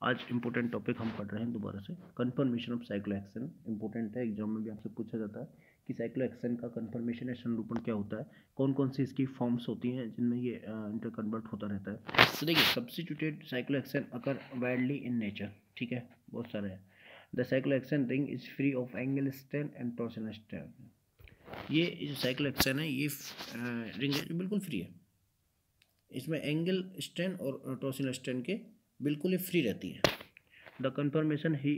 आज important topic हम पढ़ रहे हैं दोबारा से, कन्फर्मेशन ऑफ साइक्लोहेक्सेन। इंपॉर्टेंट है, एग्जाम में भी आपसे पूछा जाता है कि साइक्लोहेक्सेन का कन्फर्मेशन या संरूपण क्या होता है, कौन कौन सी इसकी फॉर्म्स होती हैं जिनमें ये इंटर कन्वर्ट होता रहता है। तो देखिए, substituted cyclohexane occur widely in nature, ठीक है, बहुत सारे हैं। The cyclohexane ring is free of angle strain and torsional strain. ये जो साइक्लोहेक्सेन है, ये रिंग बिल्कुल फ्री है, इसमें एंगल स्ट्रेन और टॉर्सिनल स्ट्रेन के बिल्कुल ही फ्री रहती है। द कन्फर्मेशन ही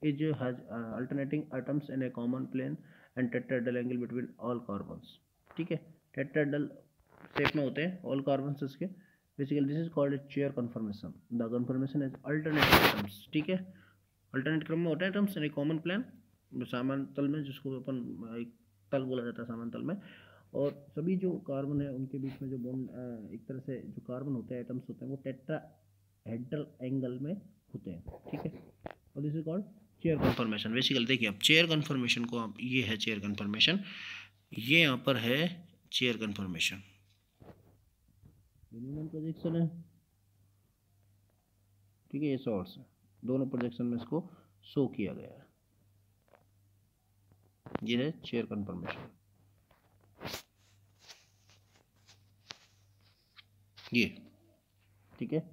is has alternating atoms in a common plane and tetrahedral angle between all carbons, ठीक है, टेट्राहेड्रल शेप में होते हैं ऑल कार्बन्स इसके। Basically this is called a chair conformation. The conformation is alternating atoms, ठीक है, alternate क्रम में होता है atoms in a common plane, सामान तल में, जिसको अपन एक तल बोला जाता है सामान तल में, और सभी जो कार्बन है उनके बीच में जो बॉन्ड, एक तरह से जो कार्बन होते हैं एटम्स होते हैं, वो टेट्राहेड्रल एंगल में होते हैं, ठीक है, और this is called chair conformation. Basically देखिए, अब चेयर कन्फर्मेशन को आप, ये है चेयर कन्फर्मेशन, ये यहाँ पर है चेयर कन्फर्मेशन, प्रोजेक्शन है, ठीक है, ये सोर्स है, दोनों प्रोजेक्शन में इसको शो किया गया है, ये है चेयर कन्फर्मेशन, ये, ठीक है।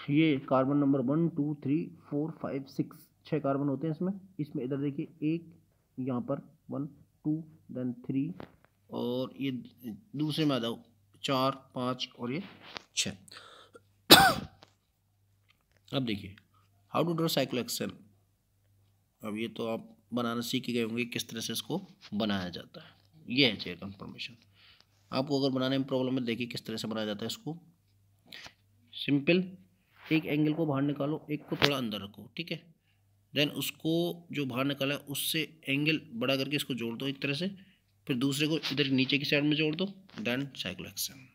ये कार्बन नंबर 1 2 3 4 5 6, 6 कार्बन होते हैं इसमें। इसमें इधर देखिए, एक यहाँ पर 1 2 देन 3, और ये दूसरे में आ जाओ 4 5 और ये 6। अब देखिए, हाउ टू ड्रॉ साइक्लोहेक्सेन। अब ये तो आप बनाना सीख गए होंगे किस तरह से इसको बनाया जाता है। ये है चेयर कन्फर्मेशन। आपको अगर बनाने में प्रॉब्लम है, देखिए किस तरह से बनाया जाता है इसको। सिंपल, एक एंगल को बाहर निकालो, एक को थोड़ा अंदर रखो, ठीक है, देन उसको जो बाहर निकाला है उससे एंगल बड़ा करके इसको जोड़ दो एक तरह से, फिर दूसरे को इधर नीचे की साइड में जोड़ दो, देन साइक्लोहेक्सेन।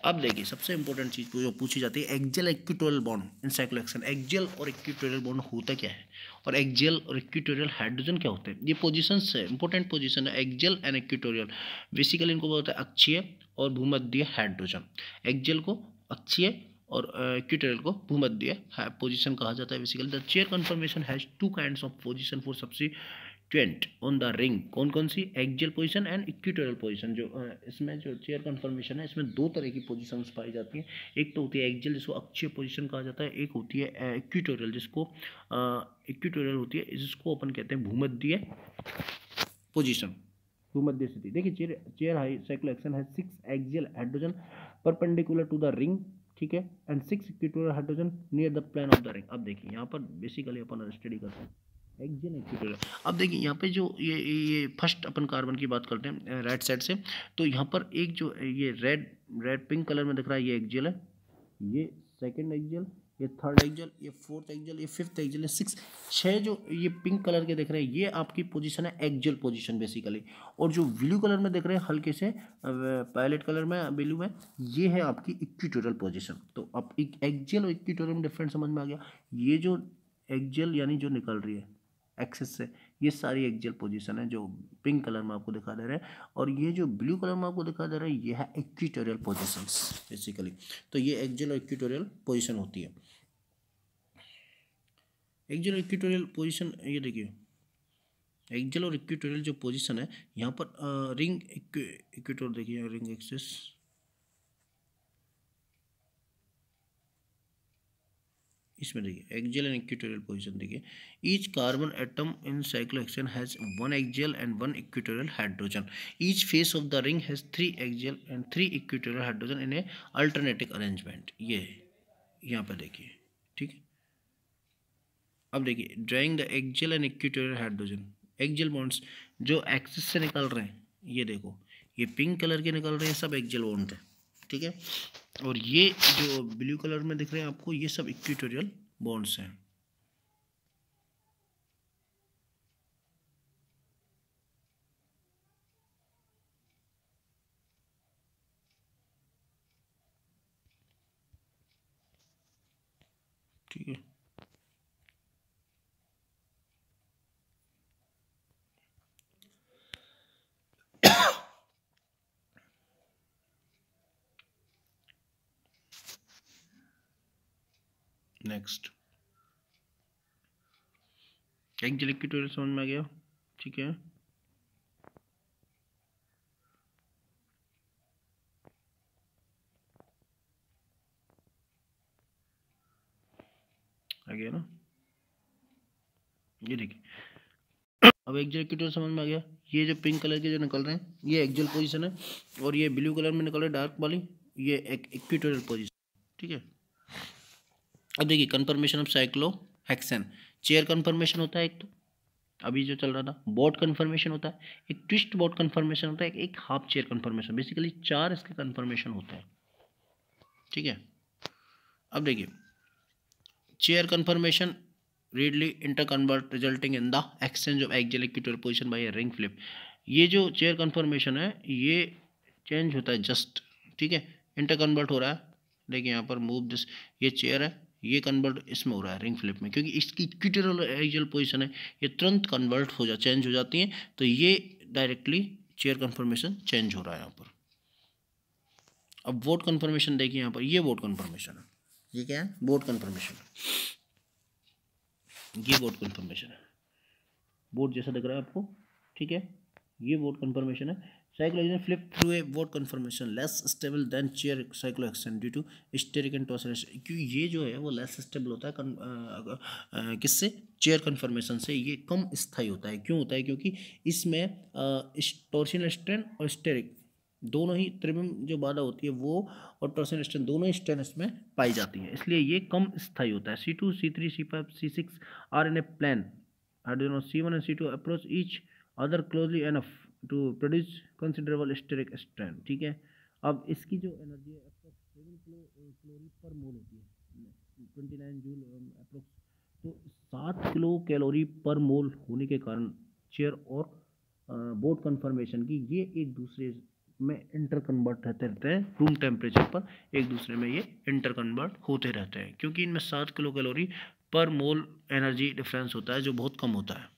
अब देखिए, सबसे इंपॉर्टेंट चीज जो पूछी जाती है, axial equatorial bond in cyclohexane. Axial और इक्वेटोरियल बॉन्ड होता क्या है, और एक्सियल और इक्वेटोरियल हाइड्रोजन क्या होते हैं। ये पोजीशंस है, इंपॉर्टेंट पोजीशन है, एक्सियल एंड इक्वेटोरियल। बेसिकली इनको बोलते हैं अक्षीय और भूमध्य हाइड्रोजन। एक्सियल को अक्षीय और इक्वेटोरियल को भूमध्य पोजीशन कहा जाता है। Basically the chair conformation has two kinds of position for substituent on the ring. कौन कौन सी, axial position and equatorial position. जो इसमें जो चेयर कन्फर्मेशन है, इसमें दो तरह की पोजीशंस पाई जाती हैं। एक तो होती है एक्सियल, जिसको अक्षीय पोजीशन कहा जाता है, एक होती है इक्वेटोरियल, जिसको इक्वेटोरियल होती है, जिसको अपन कहते हैं भूमध्य पोजीशन, भूमध्य स्थिति। देखिए, chair high cyclohexane has 6 axial hydrogen perpendicular to the ring, ठीक है, and 6 equatorial hydrogen near the plane of the ring. अब देखिए, यहाँ पर बेसिकली अपन स्टडी करते हैं एक्सियल इक्वेटोरियल। अब देखिए, यहाँ पे जो ये फर्स्ट अपन कार्बन की बात करते हैं राइट साइड से, तो यहाँ पर एक जो ये रेड पिंक कलर में दिख रहा है, ये एक्सियल है, ये सेकंड एक्सियल, ये थर्ड एक्सियल, ये फोर्थ एक्सियल, ये फिफ्थ एक्सियल, ये सिक्स, 6 जो ये पिंक कलर के दिख रहे हैं, ये आपकी पोजीशन है एक्सियल पोजीशन बेसिकली। और जो ब्लू कलर में दिख रहे हैं हल्के से पायलट कलर में, ब्लू में, ये है आपकी इक्वेटोरियल पोजीशन। तो अब एक्सियल और इक्वेटोरियल में डिफरेंस समझ में आ गया। ये जो एक्सियल यानी जो निकल रही है एक्सिस से, ये सारी एक्सियल पोजीशन है जो पिंक कलर में आपको दिखा दे रहे हैं, और ये जो ब्लू कलर में आपको दिखा दे रहा है, ये है इक्वेटोरियल पोजीशंस बेसिकली। तो ये एक्सियल और इक्वेटोरियल पोजीशन होती है। एक्सियल और इक्वेटोरियल पोजीशन, ये देखिए, एक्सियल और इक्वेटोरियल जो पोजीशन है, यहाँ पर रिंग इक्वेटोर, देखिए रिंग एक्सिस, इसमें देखिए एक्सियल एंड इक्वेटोरियल पोजीशन देखिए। Each carbon atom in cyclohexane has 1 axial and 1 equatorial hydrogen. Each face of the ring has 3 axial and 3 equatorial hydrogen in A alternative arrangement. ये है, यहाँ पर देखिए, ठीक है। अब देखिए, drawing the axial and equatorial hydrogen, axial bonds जो एक्सिस से निकल रहे हैं, ये देखो, ये पिंक कलर के निकल रहे हैं, सब एक्सियल बॉन्ड है, ठीक है, और ये जो ब्लू कलर में दिख रहे हैं आपको, ये सब इक्वेटोरियल बॉन्ड्स हैं। ठीक है, नेक्स्ट एक्जेल इक्वेटोरियल समझ में आ गया, ठीक है। आ गया ना, ये देखिए अब एक्जेल इक्वेटोरियल समझ में आ गया। ये जो पिंक कलर के जो निकल रहे हैं ये एक्जेल पोजीशन है, और ये ब्लू कलर में निकल रहा है डार्क वाली, ये एक इक्वेटोरियल पोजीशन, ठीक है। अब देखिए conformation of cyclohexane, chair conformation होता है एक, तो अभी जो चल रहा था बोट कन्फर्मेशन होता है, एक ट्विस्ट बोट कन्फर्मेशन होता है, एक हाफ चेयर कन्फर्मेशन, बेसिकली 4 इसके कन्फर्मेशन होते हैं, ठीक है। अब देखिए chair conformation readily interconvert resulting in the exchange of axial equatorial position by a ring flip। ये जो चेयर कन्फर्मेशन है ये चेंज होता है जस्ट, ठीक है, इंटरकन्वर्ट हो रहा है। देखिए यहाँ पर मूव दिस, ये चेयर है, ये कन्वर्ट इसमें हो रहा है रिंग फ्लिप में, क्योंकि इसकी इक्वेटोरियल एक्सियल पोजीशन है, ये तुरंत कन्वर्ट हो जा चेंज हो जाती है, तो ये डायरेक्टली चेयर कन्फर्मेशन चेंज हो रहा है यहाँ पर। अब बोट कन्फर्मेशन देखिए यहाँ पर, ये बोट कन्फर्मेशन है, ये क्या है बोट कन्फर्मेशन है, ये बोट कन्फर्मेशन है, बोट जैसा दिख रहा है आपको, ठीक है, ये बोट कन्फर्मेशन है। Cyclohexane flip through a boat conformation less stable than chair cyclohexane due to steric and torsional, क्योंकि ये जो है वो लेस स्टेबल होता है किससे, चेयर कन्फर्मेशन से, ये कम स्थायी होता है। क्यों होता है, क्योंकि इसमें टॉर्सनल स्ट्रेन और स्टेरिक दोनों ही त्रिविम जो बाधा होती है वो और टॉर्सनल स्ट्रेन दोनों ही स्ट्रेन इसमें पाई जाती है, इसलिए ये कम स्थायी होता है। C2, C3, C5, C6 are in a plane, C1 and C2 approach each other closely enough to produce considerable steric strain, ठीक है। अब इसकी जो एनर्जी है कैलोरी पर मोल होती है 29 जूल अप्रोक्स, तो 7 किलो कैलोरी पर मोल होने के कारण चेयर और बोट कन्फर्मेशन की ये एक दूसरे में इंटर कन्वर्ट रहते हैं रूम टेम्परेचर पर, एक दूसरे में ये इंटर कन्वर्ट होते रहते हैं, क्योंकि इनमें 7 किलो कैलोरी पर मोल एनर्जी डिफरेंस होता है जो बहुत कम होता है।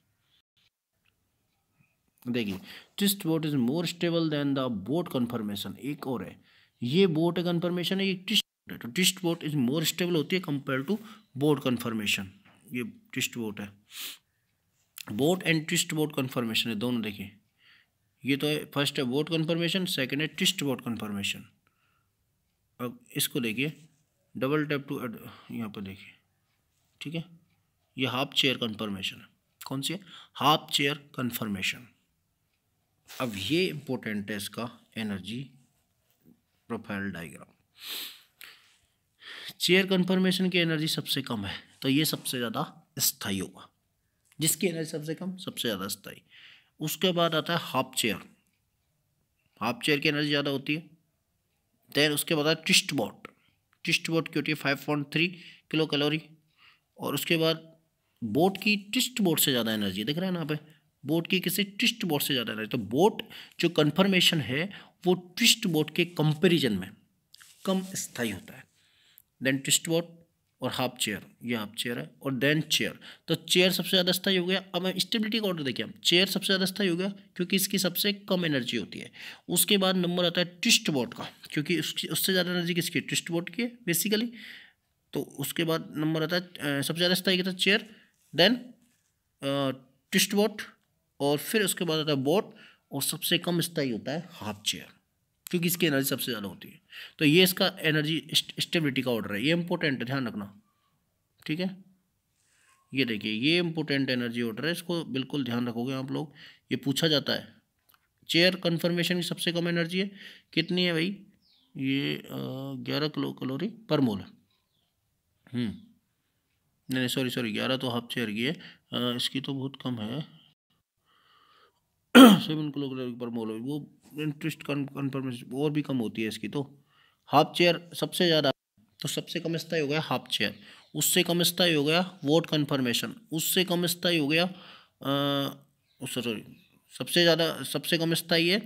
देखिए twist boat is more stable than the boat conformation, एक और है, ये बोट कन्फर्मेशन है, ये ट्विस्ट बोट है, तो twist boat is more stable होती है कंपेयर टू बोट कन्फर्मेशन, ये ट्विस्ट बोट है। Boat and twist boat conformation है दोनों, देखिए ये तो है, फर्स्ट है बोट कन्फर्मेशन, सेकंड है ट्विस्ट बोट कन्फर्मेशन। अब इसको देखिए डबल टैप टू यहाँ पर देखिए, ठीक है, ये हाफ चेयर कन्फर्मेशन है, कौन सी है, हाफ चेयर कन्फर्मेशन। अब ये इंपॉर्टेंट है इसका energy profile diagram, chair conformation की एनर्जी सबसे कम है, तो ये सबसे ज़्यादा स्थायी होगा, जिसकी एनर्जी सबसे कम सबसे ज़्यादा स्थायी। उसके बाद आता है हाफ चेयर, हाफ चेयर की एनर्जी ज़्यादा होती है। देन उसके बाद आता है ट्विस्ट बोट, ट्विस्ट बोट की होती है 5.3 किलो कैलोरी, और उसके बाद बोट की ट्विस्ट बोट से ज़्यादा एनर्जी, दिख रहा है ना यहाँ पे, बोट की किसी ट्विस्ट बोट से ज़्यादा एनर्जी, तो बोट जो कन्फर्मेशन है वो ट्विस्ट बोट के कंपेरिजन में कम स्थायी होता है। देन ट्विस्ट बोट और हाफ चेयर, ये हाफ चेयर है, और देन चेयर, तो चेयर सबसे ज़्यादा स्थायी हो गया। अब स्टेबिलिटी का ऑर्डर देखिए, हम चेयर सबसे ज़्यादा स्थायी हो गया क्योंकि इसकी सबसे कम एनर्जी होती है। उसके बाद नंबर आता है ट्विस्ट बोट का, क्योंकि उससे ज़्यादा एनर्जी किसकी, ट्विस्ट बोट की है बेसिकली, तो उसके बाद नंबर आता है सबसे ज़्यादा स्थायी का चेयर, देन ट्विस्ट बोट, और फिर उसके बाद आता है बोट, और सबसे कम स्थायी होता है हाफ चेयर, क्योंकि इसकी एनर्जी सबसे ज़्यादा होती है। तो ये इसका एनर्जी स्टेबिलिटी का ऑर्डर है, ये इंपॉर्टेंट है, ध्यान रखना, ठीक है। ये देखिए ये इंपॉर्टेंट एनर्जी ऑर्डर है, इसको बिल्कुल ध्यान रखोगे आप लोग, ये पूछा जाता है। चेयर कन्फर्मेशन की सबसे कम एनर्जी है, कितनी है भाई, ये 11 किलो कैलोरी पर मोल है। नहीं सॉरी 11 तो हाफ चेयर की है, इसकी तो बहुत कम है 7 किलो कैलोरी पर मोल है, वो इंटरेस्ट कन्फर्मेशन और भी कम होती है इसकी। तो हाफ चेयर सबसे ज़्यादा, तो सबसे कम स्थायी हो गया हाफ चेयर, उससे कम स्थायी हो गया वोट कन्फर्मेशन, उससे कम स्थायी हो गया सॉरी सबसे ज़्यादा सबसे कम स्थायी है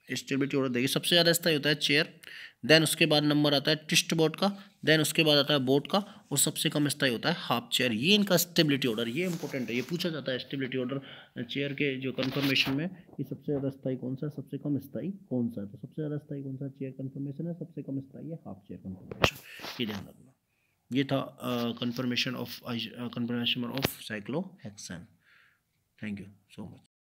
स्टेबिलिटी ऑर्डर देखिए, सबसे ज़्यादा स्थायी होता है चेयर, देन उसके बाद नंबर आता है ट्विस्ट बोट का, देन उसके बाद आता है बोट का, और सबसे कम स्थायी होता है हाफ चेयर। ये इनका स्टेबिलिटी ऑर्डर, ये इंपॉर्टेंट है, ये पूछा जाता है स्टेबिलिटी ऑर्डर चेयर के जो कन्फर्मेशन में, कि सबसे ज़्यादा स्थायी कौन सा है, सबसे कम स्थायी कौन सा है, तो सबसे ज़्यादा स्थायी कौन सा चेयर कन्फर्मेशन है, सबसे कम स्थायी है हाफ चेयर कन्फर्मेशन, ये ध्यान रखना। ये था confirmation of cyclohexane. Thank you so much.